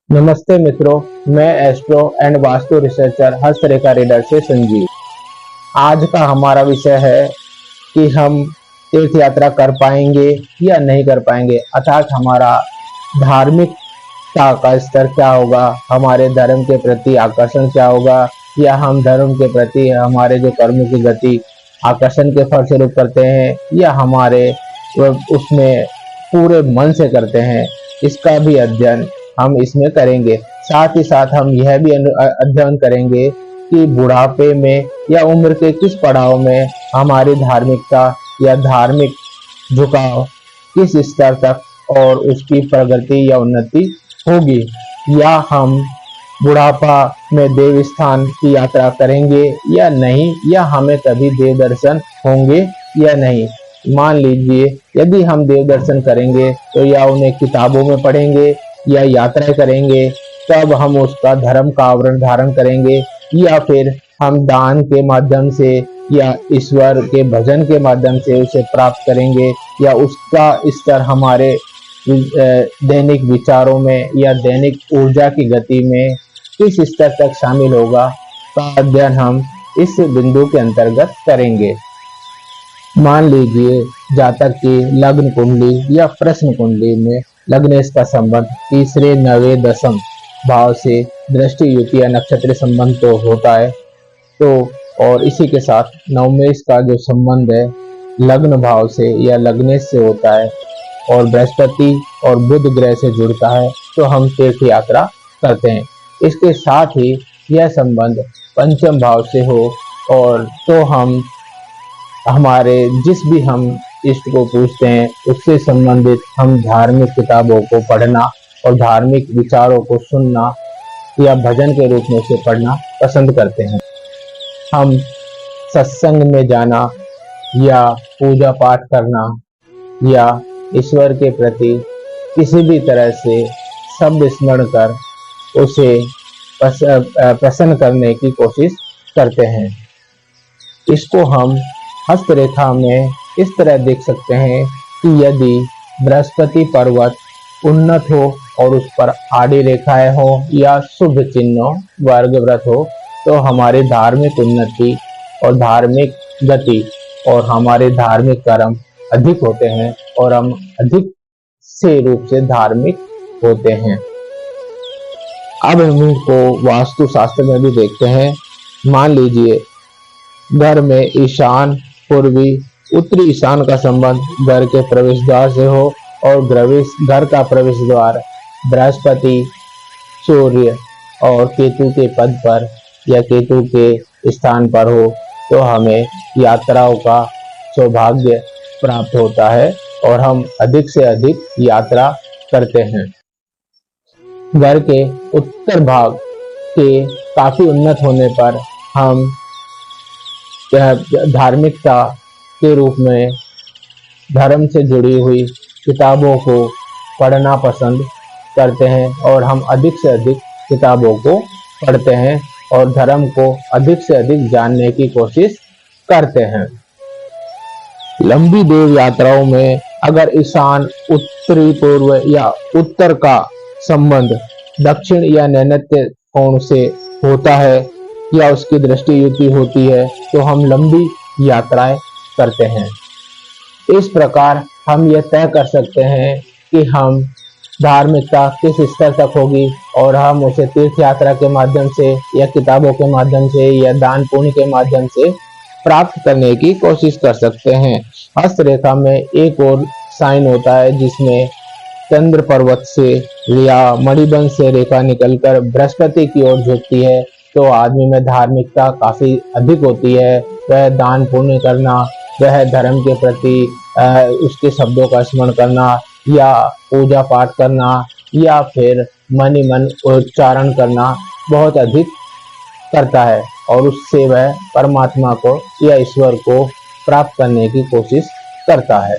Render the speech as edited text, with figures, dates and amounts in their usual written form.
नमस्ते मित्रों, मैं एस्ट्रो एंड वास्तु रिसर्चर हस्तरेखा रीडर से संजीव। आज का हमारा विषय है कि हम तीर्थ यात्रा कर पाएंगे या नहीं कर पाएंगे, अर्थात हमारा धार्मिकता का स्तर क्या होगा, हमारे धर्म के प्रति आकर्षण क्या होगा, या हम धर्म के प्रति हमारे जो कर्मों की गति आकर्षण के फलस्वरूप करते हैं या हमारे उसमें पूरे मन से करते हैं। इसका भी अध्ययन हम इसमें करेंगे। साथ ही साथ हम यह भी अध्ययन करेंगे कि बुढ़ापे में या उम्र के किस पड़ाव में हमारी धार्मिकता या धार्मिक झुकाव किस स्तर तक और उसकी प्रगति या उन्नति होगी, या हम बुढ़ापा में देव स्थान की यात्रा करेंगे या नहीं, या हमें कभी देव दर्शन होंगे या नहीं। मान लीजिए यदि हम देव दर्शन करेंगे तो या उन्हें किताबों में पढ़ेंगे या यात्राएं करेंगे, तब हम उसका धर्म का आवरण धारण करेंगे, या फिर हम दान के माध्यम से या ईश्वर के भजन के माध्यम से उसे प्राप्त करेंगे, या उसका स्तर हमारे दैनिक विचारों में या दैनिक ऊर्जा की गति में किस स्तर तक शामिल होगा का अध्ययन हम इस बिंदु के अंतर्गत करेंगे। मान लीजिए जातक की लग्न कुंडली या प्रश्न कुंडली में लग्नेश का संबंध तीसरे, नवे, दसम भाव से दृष्टि, युति या नक्षत्र संबंध तो होता है, तो और इसी के साथ नवमेश का जो संबंध है लग्न भाव से या लग्नेश से होता है और बृहस्पति और बुध ग्रह से जुड़ता है, तो हम तीर्थ यात्रा करते हैं। इसके साथ ही यह संबंध पंचम भाव से हो और तो हम हमारे जिस भी हम इष्ट को पूछते हैं उससे संबंधित हम धार्मिक किताबों को पढ़ना और धार्मिक विचारों को सुनना या भजन के रूप में उसे पढ़ना पसंद करते हैं। हम सत्संग में जाना या पूजा पाठ करना या ईश्वर के प्रति किसी भी तरह से शब्द स्मरण कर उसे प्रसन्न करने की कोशिश करते हैं। इसको हम हस्तरेखा में इस तरह देख सकते हैं कि यदि बृहस्पति पर्वत उन्नत हो और उस पर आड़ी रेखाएं हो या शुभ चिन्हों वर्ग व्रत हो, तो हमारी धार्मिक उन्नति और धार्मिक गति और हमारे धार्मिक कर्म अधिक होते हैं और हम अधिक से रूप से धार्मिक होते हैं। अब हम इसको वास्तु शास्त्र में भी देखते हैं। मान लीजिए घर में ईशान, पूर्वी, उत्तरी ईशान का संबंध घर के प्रवेश द्वार से हो और घर का प्रवेश द्वार बृहस्पति, सूर्य और केतु के पद पर या केतु के स्थान पर हो, तो हमें यात्राओं का सौभाग्य प्राप्त होता है और हम अधिक से अधिक यात्रा करते हैं। घर के उत्तर भाग के काफी उन्नत होने पर हम धार्मिकता के रूप में धर्म से जुड़ी हुई किताबों को पढ़ना पसंद करते हैं और हम अधिक से अधिक किताबों को पढ़ते हैं और धर्म को अधिक से अधिक जानने की कोशिश करते हैं। लंबी देव यात्राओं में अगर ईशान, उत्तरी, पूर्व या उत्तर का संबंध दक्षिण या नैऋत्य कोण से होता है या उसकी दृष्टि युति होती है, तो हम लंबी यात्राएं करते हैं। इस प्रकार हम यह तय कर सकते हैं कि हम धार्मिकता किस स्तर तक होगी और हम उसे तीर्थ यात्रा के माध्यम से या किताबों के माध्यम से या दान पुण्य के माध्यम से प्राप्त करने की कोशिश कर सकते हैं। हस्तरेखा में एक और साइन होता है जिसमें चंद्र पर्वत से या मणिबंध से रेखा निकलकर बृहस्पति की ओर झुकती है, तो आदमी में धार्मिकता काफी अधिक होती है। वह दान पुण्य करना, वह धर्म के प्रति उसके शब्दों का स्मरण करना या पूजा पाठ करना या फिर मन ही मन उच्चारण करना बहुत अधिक करता है और उससे वह परमात्मा को या ईश्वर को प्राप्त करने की कोशिश करता है।